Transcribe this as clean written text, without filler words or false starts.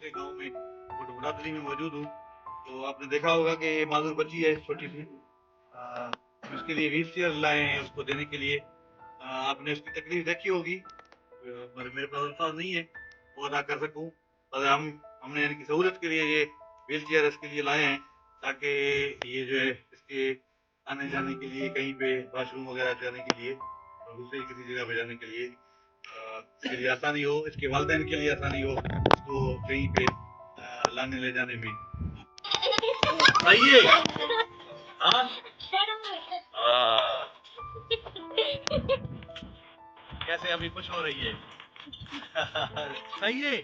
अपने गांव में बुढ़ादरी में मौजूद हूँ। तो आपने देखा होगा कि ये मासूम बच्ची है छोटी सी, उसके लिए व्हील चेयर लाए हैं उसको देने के लिए। आपने उसकी तकलीफ देखी होगी, मगर मेरे पास अल्फाज नहीं है वो अदा कर सकूं। पर हमने इनकी सहूलत के लिए ये व्हील चेयर इसके लिए लाए हैं, ताकि ये जो है इसके आने जाने के लिए, कहीं पे वॉशरूम वगैरह जाने के लिए और दूसरी किसी जगह पे जाने के लिए इसके लिए आसानी हो, इसके वालिदैन के लिए आसानी हो, इसको कहीं पे लाने ले जाने में। आइए। हाँ। कैसे अभी खुश हो रही है? सही है।